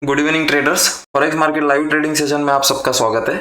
Good evening traders. Forex market live trading session में आप सबका स्वागत है।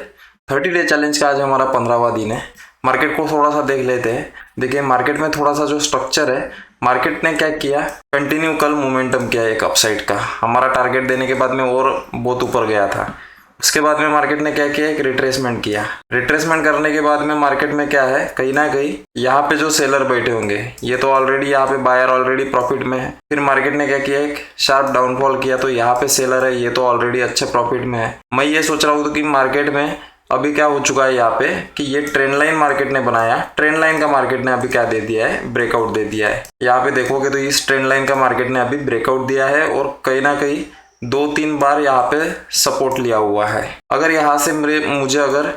30 डे चैलेंज का आज हमारा 15वां दिन है। मार्केट को थोड़ा सा देख लेते हैं। देखिए मार्केट में थोड़ा सा जो स्ट्रक्चर है, मार्केट ने क्या किया, कंटिन्यू कल मोमेंटम किया एक अपसाइड का। हमारा टारगेट देने के बाद में और बहुत ऊपर गया था। उसके बाद में मार्केट ने क्या किया, एक रिट्रेसमेंट किया। रिट्रेसमेंट करने के बाद में मार्केट में क्या है, कहीं ना कहीं यहाँ पे जो सेलर बैठे होंगे, ये तो ऑलरेडी यहाँ पे बायर ऑलरेडी प्रॉफिट में है। फिर मार्केट ने क्या किया, एक शार्प डाउनफॉल किया, तो यहाँ पे सेलर है, ये तो ऑलरेडी अच्छे प्रॉफिट में है। मैं ये सोच रहा हूँ कि मार्केट में अभी क्या हो चुका है यहाँ पे कि ये ट्रेंड लाइन मार्केट ने बनाया, ट्रेंड लाइन का मार्केट ने अभी क्या दे दिया है, ब्रेकआउट दे दिया है। यहाँ पे देखोगे तो इस ट्रेंड लाइन का मार्केट ने अभी ब्रेकआउट दिया है और कहीं ना कहीं 2-3 बार यहाँ पे सपोर्ट लिया हुआ है। अगर यहाँ से मुझे अगर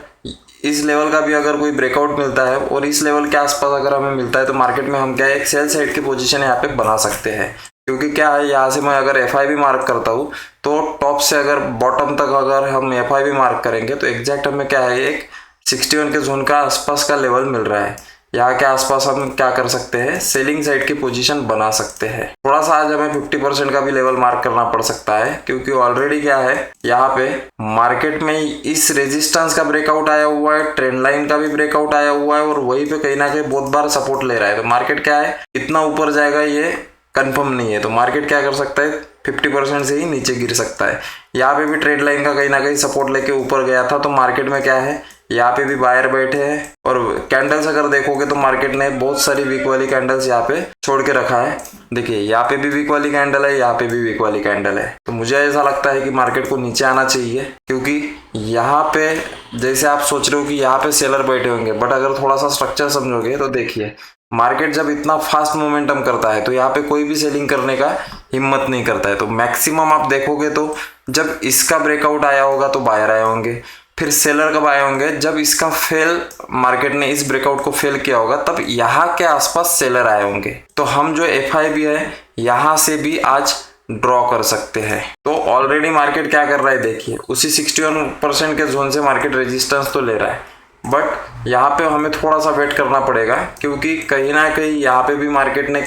इस लेवल का भी अगर कोई ब्रेकआउट मिलता है और इस लेवल के आसपास अगर हमें मिलता है तो मार्केट में हम क्या है, एक सेल साइड की पोजीशन यहाँ पे बना सकते हैं। क्योंकि क्या है, यहाँ से मैं अगर FIB मार्क करता हूँ तो टॉप से अगर बॉटम तक अगर हम FIB मार्क करेंगे तो एग्जैक्ट हमें क्या है, एक 61 के जोन का आसपास का लेवल मिल रहा है। यहाँ के आसपास हम क्या कर सकते हैं, सेलिंग साइड की पोजीशन बना सकते हैं। थोड़ा सा आज हमें 50% का भी लेवल मार्क करना पड़ सकता है, क्योंकि ऑलरेडी क्या है, यहाँ पे मार्केट में इस रेजिस्टेंस का ब्रेकआउट आया हुआ है, ट्रेंड लाइन का भी ब्रेकआउट आया हुआ है और वहीं पे कहीं ना कहीं बहुत बार सपोर्ट ले रहा है। तो मार्केट क्या है, इतना ऊपर जाएगा ये कंफर्म नहीं है। तो मार्केट क्या कर सकता है, 50% से ही नीचे गिर सकता है। यहाँ पे भी ट्रेंड लाइन का कहीं ना कहीं सपोर्ट लेके ऊपर गया था। तो मार्केट में क्या है, यहाँ पे भी बायर बैठे हैं और कैंडल्स अगर देखोगे तो मार्केट ने बहुत सारी वीक वाली कैंडल्स यहाँ पे छोड़ के रखा है। देखिए यहाँ पे भी वीक वाली कैंडल है, यहाँ पे भी वीक वाली कैंडल है। तो मुझे ऐसा लगता है कि मार्केट को नीचे आना चाहिए, क्योंकि यहाँ पे जैसे आप सोच रहे हो कि यहाँ पे सेलर बैठे होंगे, बट अगर थोड़ा सा स्ट्रक्चर समझोगे तो देखिए मार्केट जब इतना फास्ट मोमेंटम करता है तो यहाँ पे कोई भी सेलिंग करने का हिम्मत नहीं करता है। तो मैक्सिमम आप देखोगे तो जब इसका ब्रेकआउट आया होगा तो बायर आए होंगे, फिर सेलर कब आए होंगे, जब इसका फेल, मार्केट ने इस ब्रेकआउट को फेल किया होगा तब यहाँ के आसपास सेलर आए होंगे। तो हम जो FIB है यहाँ से भी आज ड्रॉ कर सकते हैं। तो ऑलरेडी मार्केट क्या कर रहा है, देखिए उसी 61% के जोन से मार्केट रेजिस्टेंस तो ले रहा है, बट यहाँ पे हमें थोड़ा सा वेट करना पड़ेगा, क्योंकि कहीं ना कहीं यहाँ पे भी मार्केट ने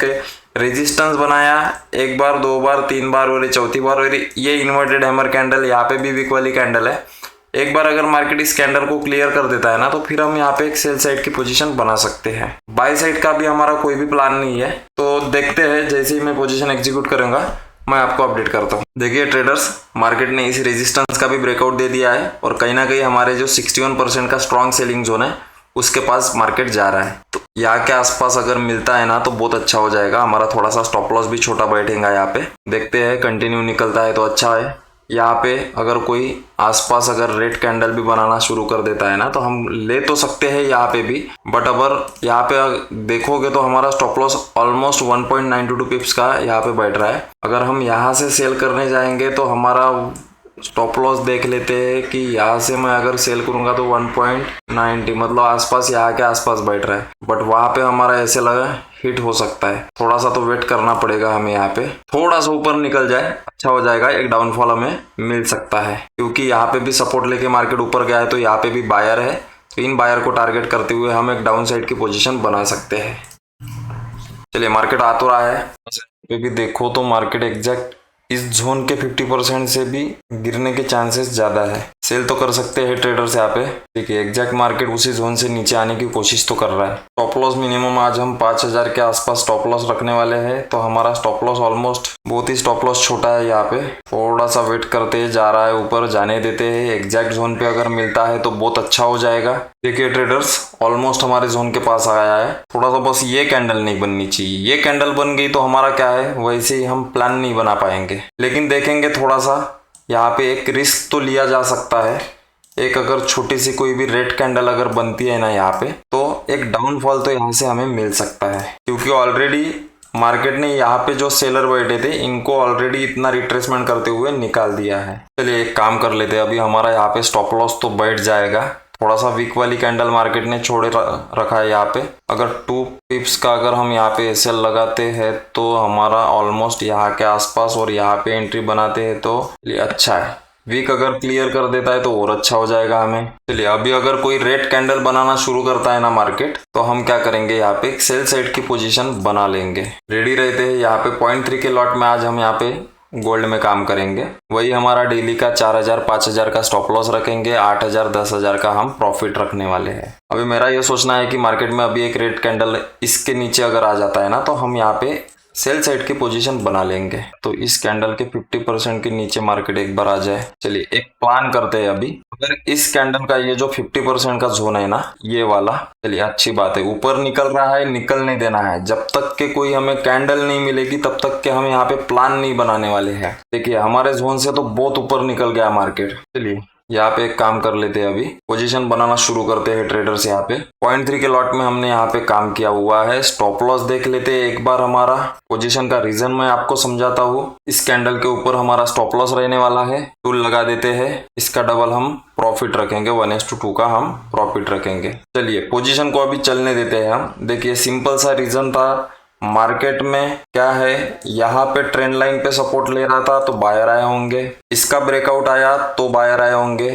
रेजिस्टेंस बनाया, एक बार, दो बार, तीन बार और चौथी बार, और ये इन्वर्टेड हैमर कैंडल, यहाँ पे भी वीक वाली कैंडल है। एक बार अगर मार्केट इस कैंडल को क्लियर कर देता है ना, तो फिर हम यहाँ पे एक सेल साइड की पोजीशन बना सकते हैं। बाय साइड का भी हमारा कोई भी प्लान नहीं है, तो देखते हैं, जैसे ही मैं पोजीशन एग्जीक्यूट करूंगा मैं आपको अपडेट करता हूँ। देखिए ट्रेडर्स, मार्केट ने इस रेजिस्टेंस का भी ब्रेकआउट दे दिया है और कहीं ना कहीं हमारे जो 61% का स्ट्रॉन्ग सेलिंग जोन है उसके पास मार्केट जा रहा है। तो यहाँ के आसपास अगर मिलता है ना तो बहुत अच्छा हो जाएगा। हमारा थोड़ा सा स्टॉप लॉस भी छोटा बैठेगा यहाँ पे, देखते हैं कंटिन्यू निकलता है तो अच्छा है। यहाँ पे अगर कोई आसपास अगर रेड कैंडल भी बनाना शुरू कर देता है ना तो हम ले तो सकते हैं यहाँ पे भी, बट अगर यहाँ पे देखोगे तो हमारा स्टॉप लॉस ऑलमोस्ट 1.92 पिप्स का यहाँ पे बैठ रहा है। अगर हम यहाँ से सेल करने जाएंगे तो हमारा स्टॉप लॉस देख लेते हैं कि यहाँ से मैं अगर सेल करूंगा तो 1.90, मतलब आसपास, यहाँ के आसपास बैठ रहा है, बट वहां पे हमारा ऐसे लगा हिट हो सकता है। थोड़ा सा तो वेट करना पड़ेगा हमें, यहाँ पे थोड़ा सा ऊपर निकल जाए अच्छा हो जाएगा, एक डाउनफॉल हमें मिल सकता है। क्योंकि यहाँ पे भी सपोर्ट लेके मार्केट ऊपर गया है तो यहाँ पे भी बायर है, तो इन बायर को टारगेट करते हुए हम एक डाउन साइड की पोजिशन बना सकते हैं। चलिए मार्केट आ तो रहा है, पे भी देखो तो मार्केट एग्जैक्ट इस जोन के 50% से भी गिरने के चांसेस ज्यादा है। सेल तो कर सकते हैं ट्रेडर्स यहाँ पे। देखिए एग्जैक्ट मार्केट उसी जोन से नीचे आने की कोशिश तो कर रहा है। स्टॉप लॉस मिनिमम आज हम 5000 के आसपास स्टॉप लॉस रखने वाले हैं, तो हमारा स्टॉप लॉस ऑलमोस्ट, बहुत ही स्टॉप लॉस छोटा है। यहाँ पे थोड़ा सा वेट करते जा रहा है, ऊपर जाने देते हैं। एग्जैक्ट जोन पे अगर मिलता है तो बहुत अच्छा हो जाएगा। देखिए ट्रेडर्स, ऑलमोस्ट हमारे जोन के पास आया है। थोड़ा सा बस ये कैंडल नहीं बननी चाहिए, ये कैंडल बन गई तो हमारा क्या है, वैसे ही हम प्लान नहीं बना पाएंगे। लेकिन देखेंगे थोड़ा सा यहाँ पे एक रिस्क तो लिया जा सकता है। एक अगर छोटी सी कोई भी रेड कैंडल अगर बनती है ना यहाँ पे, तो एक डाउनफॉल तो यहाँ से हमें मिल सकता है, क्योंकि ऑलरेडी मार्केट ने यहाँ पे जो सेलर बैठे थे इनको ऑलरेडी इतना रिट्रेसमेंट करते हुए निकाल दिया है। चलिए एक काम कर लेते हैं, अभी हमारा यहाँ पे स्टॉप लॉस तो बैठ जाएगा। थोड़ा सा वीक वाली कैंडल मार्केट ने छोड़े रखा है यहाँ पे। अगर 2 पिप्स का अगर हम यहाँ पे एसएल लगाते हैं तो हमारा ऑलमोस्ट यहाँ के आसपास, और यहाँ पे एंट्री बनाते हैं तो ये अच्छा है। वीक अगर क्लियर कर देता है तो और अच्छा हो जाएगा हमें। चलिए अभी अगर कोई रेड कैंडल बनाना शुरू करता है ना मार्केट, तो हम क्या करेंगे, यहाँ पे एक सेल साइड की पोजीशन बना लेंगे। रेडी रहते हैं। यहाँ पे 0.3 के लॉट में आज हम यहाँ पे गोल्ड में काम करेंगे। वही हमारा डेली का 4000 5000 का स्टॉप लॉस रखेंगे, 8000 10000 का हम प्रॉफिट रखने वाले हैं। अभी मेरा ये सोचना है कि मार्केट में अभी एक रेड कैंडल इसके नीचे अगर आ जाता है ना, तो हम यहाँ पे सेल साइड की पोजीशन बना लेंगे। तो इस कैंडल के 50% के नीचे मार्केट एक बार आ जाए। चलिए एक प्लान करते हैं अभी। अगर इस कैंडल का ये जो 50% का जोन है ना, ये वाला, चलिए अच्छी बात है, ऊपर निकल रहा है, निकल नहीं देना है। जब तक के कोई हमें कैंडल नहीं मिलेगी तब तक के हम यहाँ पे प्लान नहीं बनाने वाले हैं। देखिए हमारे जोन से तो बहुत ऊपर निकल गया मार्केट। चलिए यहाँ पे एक काम कर लेते हैं, अभी पोजीशन बनाना शुरू करते हैं ट्रेडर्स। यहाँ पे 0.3 के लॉट में हमने यहाँ पे काम किया हुआ है। स्टॉप लॉस देख लेते हैं एक बार। हमारा पोजीशन का रीजन मैं आपको समझाता हूँ। इस कैंडल के ऊपर हमारा स्टॉप लॉस रहने वाला है, टूल लगा देते हैं, इसका डबल हम प्रॉफिट रखेंगे, 1:2 का हम प्रॉफिट रखेंगे। चलिए पोजीशन को अभी चलने देते हैं हम। देखिए सिंपल सा रीजन था, मार्केट में क्या है, यहाँ पे ट्रेंड लाइन पे सपोर्ट ले रहा था तो बायर आए होंगे, इसका ब्रेकआउट आया तो बायर आए होंगे,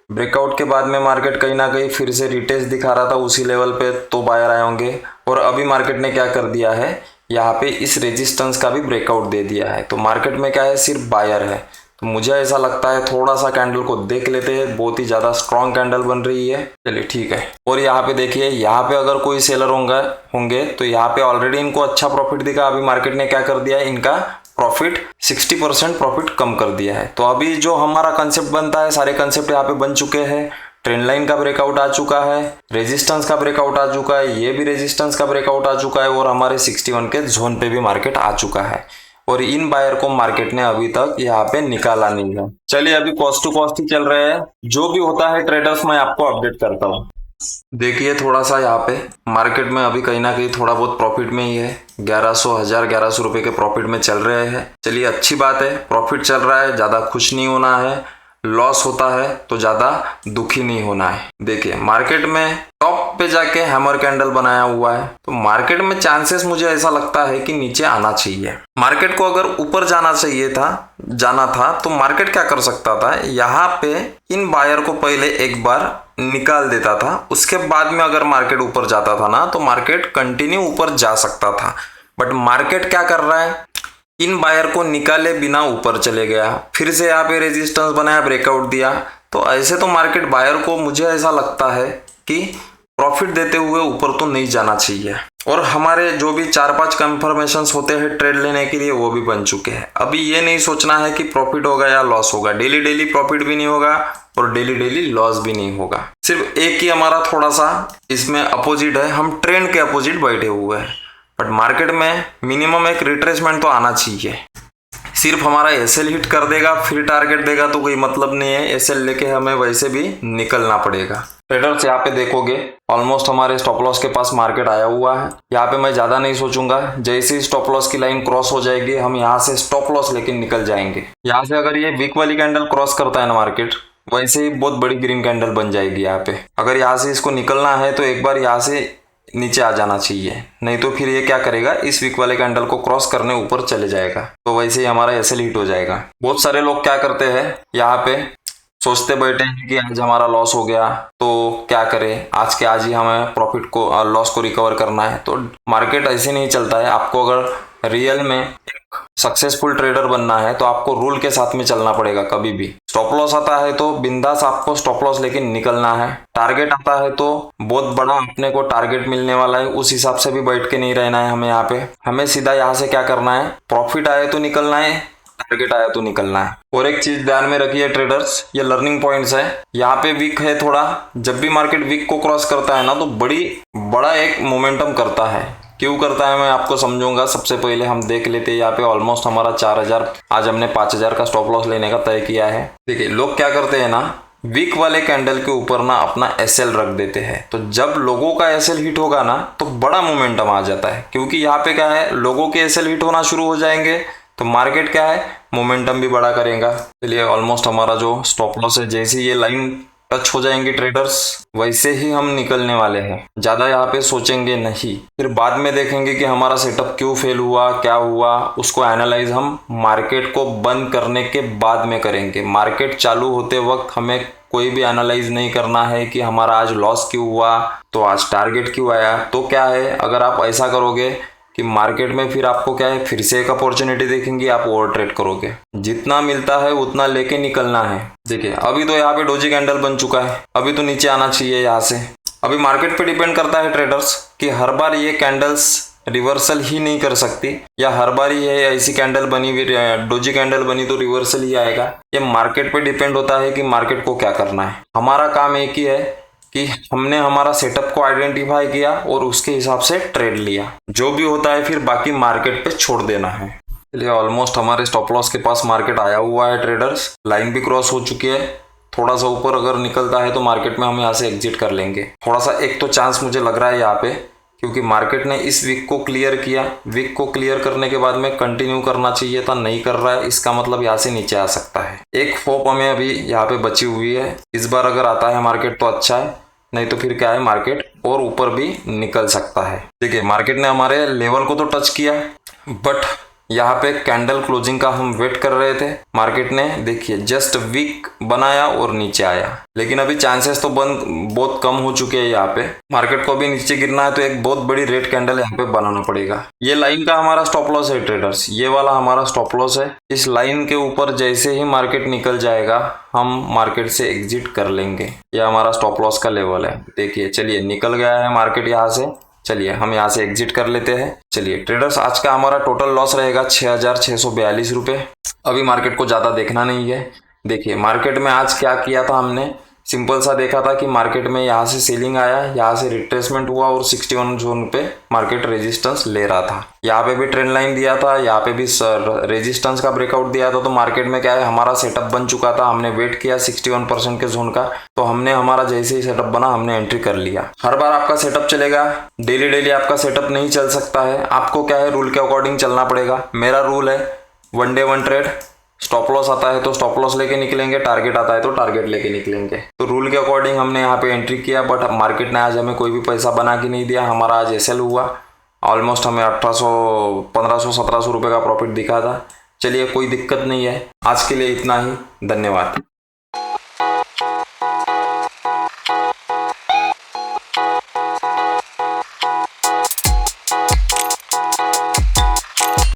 ब्रेकआउट के बाद में मार्केट कहीं ना कहीं फिर से रिटेस्ट दिखा रहा था उसी लेवल पे तो बायर आए होंगे। और अभी मार्केट ने क्या कर दिया है, यहाँ पे इस रेजिस्टेंस का भी ब्रेकआउट दे दिया है। तो मार्केट में क्या है, सिर्फ बायर है। तो मुझे ऐसा लगता है थोड़ा सा कैंडल को देख लेते हैं, बहुत ही ज्यादा स्ट्रॉन्ग कैंडल बन रही है। चलिए ठीक है। और यहाँ पे देखिए, यहाँ पे अगर कोई सेलर होंगे तो यहाँ पे ऑलरेडी इनको अच्छा प्रॉफिट दिखा। अभी मार्केट ने क्या कर दिया है, इनका प्रॉफिट 60% प्रॉफिट कम कर दिया है। तो अभी जो हमारा कंसेप्ट बनता है, सारे कंसेप्ट यहाँ पे बन चुके हैं। ट्रेंड लाइन का ब्रेकआउट आ चुका है, रेजिस्टेंस का ब्रेकआउट आ चुका है, ये भी रेजिस्टेंस का ब्रेकआउट आ चुका है, और हमारे 61 के जोन पे भी मार्केट आ चुका है। और इन बायर को मार्केट ने अभी तक यहाँ पे निकाला नहीं है। चलिए अभी कॉस्ट टू कॉस्ट ही चल रहे हैं। जो भी होता है ट्रेडर्स मैं आपको अपडेट करता हूँ। देखिए थोड़ा सा यहाँ पे मार्केट में अभी कहीं ना कहीं थोड़ा बहुत प्रॉफिट में ही है। 1100 रुपए के प्रॉफिट में चल रहे हैं। चलिए अच्छी बात है, प्रॉफिट चल रहा है, ज्यादा खुश नहीं होना है। लॉस होता है तो ज्यादा दुखी नहीं होना है। देखिए मार्केट में टॉप पे जाके हैमर कैंडल बनाया हुआ है, तो मार्केट में चांसेस मुझे ऐसा लगता है कि नीचे आना चाहिए। मार्केट को अगर ऊपर जाना था तो मार्केट क्या कर सकता था, यहाँ पे इन बायर को पहले एक बार निकाल देता था, उसके बाद में अगर मार्केट ऊपर जाता था ना, तो मार्केट कंटिन्यू ऊपर जा सकता था। बट मार्केट क्या कर रहा है, इन बायर को निकाले बिना ऊपर चले गया, फिर से यहाँ पे रेजिस्टेंस बनाया, ब्रेकआउट दिया। तो ऐसे तो मार्केट बायर को मुझे ऐसा लगता है कि प्रॉफिट देते हुए ऊपर तो नहीं जाना चाहिए। और हमारे जो भी 4-5 कंफर्मेशंस होते हैं ट्रेड लेने के लिए, वो भी बन चुके हैं। अभी ये नहीं सोचना है कि प्रॉफिट होगा या लॉस होगा। डेली डेली प्रॉफिट भी नहीं होगा और डेली डेली लॉस भी नहीं होगा। सिर्फ एक ही हमारा थोड़ा सा इसमें अपोजिट है, हम ट्रेंड के अपोजिट बैठे हुए हैं। बट मार्केट में मिनिमम एक रिट्रेसमेंट तो आना चाहिए। सिर्फ हमारा एसएल हिट कर देगा फिर टारगेट देगा तो कोई मतलब नहीं है। एसएल लेके हमें वैसे भी निकलना पड़ेगा। ट्रेडर्स यहाँ पे देखोगे ऑलमोस्ट हमारे स्टॉप लॉस के पास मार्केट आया हुआ है। यहाँ पे मैं ज्यादा नहीं सोचूंगा, जैसे ही स्टॉप लॉस की लाइन क्रॉस हो जाएगी हम यहाँ से स्टॉप लॉस लेके निकल जाएंगे। यहाँ से अगर ये वीक वाली कैंडल क्रॉस करता है ना मार्केट, वैसे ही बहुत बड़ी ग्रीन कैंडल बन जाएगी। यहाँ पे अगर यहाँ से इसको निकलना है तो एक बार यहाँ से नीचे आ जाना चाहिए, नहीं तो फिर ये क्या करेगा, इस वीक वाले कैंडल को क्रॉस करने ऊपर चले जाएगा। तो वैसे ही हमारा एसएल हिट हो जाएगा। बहुत सारे लोग क्या करते हैं, यहाँ पे सोचते बैठे हैं कि आज हमारा लॉस हो गया तो क्या करें, आज के आज ही हमें प्रॉफिट को लॉस को रिकवर करना है। तो मार्केट ऐसे नहीं चलता है। आपको अगर रियल में सक्सेसफुल ट्रेडर बनना है तो आपको रूल के साथ में चलना पड़ेगा। कभी भी स्टॉप लॉस आता है तो बिंदास आपको स्टॉप लॉस लेके निकलना है। टारगेट आता है तो बहुत बड़ा अपने को टारगेट मिलने वाला है, उस हिसाब से भी बैठ के नहीं रहना है हमें। यहाँ पे हमें सीधा यहाँ से क्या करना है, प्रॉफिट आए तो निकलना है, टारगेट आया तो निकलना है। और एक चीज ध्यान में रखिए ट्रेडर्स, ये लर्निंग पॉइंट्स है। यहाँ पे वीक है थोड़ा, जब भी मार्केट वीक को क्रॉस करता है ना तो बड़ा एक मोमेंटम करता है। क्यों करता है मैं आपको समझूंगा। सबसे पहले हम देख लेते हैं, यहाँ पे ऑलमोस्ट हमारा 4000, आज हमने 5000 का स्टॉप लॉस लेने का तय किया है। देखिए लोग क्या करते हैं ना, वीक वाले कैंडल के ऊपर ना अपना एसएल रख देते हैं। तो जब लोगों का एसएल हिट होगा ना तो बड़ा मोमेंटम आ जाता है, क्योंकि यहाँ पे क्या है, लोगों के एसएल हिट होना शुरू हो जाएंगे तो मार्केट क्या है, मोमेंटम भी बड़ा करेगा। चलिए ऑलमोस्ट हमारा जो स्टॉप लॉस है, जैसे ये लाइन टच हो जाएंगे ट्रेडर्स, वैसे ही हम निकलने वाले हैं। ज्यादा यहाँ पे सोचेंगे नहीं, फिर बाद में देखेंगे कि हमारा सेटअप क्यों फेल हुआ, क्या हुआ, उसको एनालाइज हम मार्केट को बंद करने के बाद में करेंगे। मार्केट चालू होते वक्त हमें कोई भी एनालाइज नहीं करना है कि हमारा आज लॉस क्यों हुआ, तो आज टारगेट क्यों आया। तो क्या है, अगर आप ऐसा करोगे कि मार्केट में फिर आपको क्या है, फिर से एक अपॉर्चुनिटी देखेंगी, आप ओवर ट्रेड करोगे। जितना मिलता है उतना लेके निकलना है। देखिए अभी तो यहाँ पे डोजी कैंडल बन चुका है, अभी तो नीचे आना चाहिए यहाँ से। अभी मार्केट पे डिपेंड करता है ट्रेडर्स कि हर बार ये कैंडल्स रिवर्सल ही नहीं कर सकती, या हर बार ही है ऐसी कैंडल बनी हुई डोजी कैंडल बनी तो रिवर्सल ही आएगा। ये मार्केट पे डिपेंड होता है कि मार्केट को क्या करना है। हमारा काम एक ही है कि हमने हमारा सेटअप को आइडेंटिफाई किया और उसके हिसाब से ट्रेड लिया। जो भी होता है फिर बाकी मार्केट पे छोड़ देना है। चलिए ऑलमोस्ट हमारे स्टॉप लॉस के पास मार्केट आया हुआ है ट्रेडर्स, लाइन भी क्रॉस हो चुकी है। थोड़ा सा ऊपर अगर निकलता है तो मार्केट में हम यहाँ से एग्जिट कर लेंगे। थोड़ा सा एक तो चांस मुझे लग रहा है यहाँ पे, क्योंकि मार्केट ने इस वीक को क्लियर किया। वीक को क्लियर करने के बाद में कंटिन्यू करना चाहिए था, नहीं कर रहा है, इसका मतलब यहाँ से नीचे आ सकता है। एक होप हमें अभी यहाँ पे बची हुई है, इस बार अगर आता है मार्केट तो अच्छा है, नहीं तो फिर क्या है मार्केट और ऊपर भी निकल सकता है। देखिए मार्केट ने हमारे लेवल को तो टच किया, बट यहाँ पे कैंडल क्लोजिंग का हम वेट कर रहे थे। मार्केट ने देखिए जस्ट वीक बनाया और नीचे आया, लेकिन अभी चांसेस तो बहुत कम हो चुके हैं। यहाँ पे मार्केट को अभी नीचे गिरना है तो एक बहुत बड़ी रेड कैंडल यहाँ पे बनाना पड़ेगा। ये लाइन का हमारा स्टॉप लॉस है ट्रेडर्स, ये वाला हमारा स्टॉप लॉस है। इस लाइन के ऊपर जैसे ही मार्केट निकल जाएगा हम मार्केट से एग्जिट कर लेंगे। ये हमारा स्टॉप लॉस का लेवल है। देखिए चलिए निकल गया है मार्केट यहाँ से, चलिए हम यहाँ से एग्जिट कर लेते हैं। चलिए ट्रेडर्स आज का हमारा टोटल लॉस रहेगा 6,642 रुपये। अभी मार्केट को ज़्यादा देखना नहीं है। देखिए मार्केट में आज क्या किया था हमने, सिंपल सा देखा था कि मार्केट में यहाँ से सेलिंग आया, यहाँ से रिट्रेसमेंट हुआ और 61 जोन पे मार्केट रेजिस्टेंस ले रहा था। यहाँ पे भी ट्रेंड लाइन दिया था, यहाँ पे भी रेजिस्टेंस का ब्रेकआउट दिया था। तो मार्केट में क्या है हमारा सेटअप बन चुका था, हमने वेट किया 61% के जोन का, तो हमने हमारा जैसे ही सेटअप बना हमने एंट्री कर लिया। हर बार आपका सेटअप चलेगा, डेली आपका सेटअप नहीं चल सकता है। आपको क्या है रूल के अकॉर्डिंग चलना पड़ेगा। मेरा रूल है 1 डे 1 ट्रेड, स्टॉप लॉस आता है तो स्टॉप लॉस लेके निकलेंगे, टारगेट आता है तो टारगेट लेके निकलेंगे। तो रूल के अकॉर्डिंग हमने यहाँ पे एंट्री किया, बट मार्केट ने आज हमें कोई भी पैसा बना के नहीं दिया। हमारा आज एसएल हुआ, ऑलमोस्ट हमें 1800 1500 1700 रुपये का प्रॉफिट दिखा था। चलिए कोई दिक्कत नहीं है। आज के लिए इतना ही, धन्यवाद।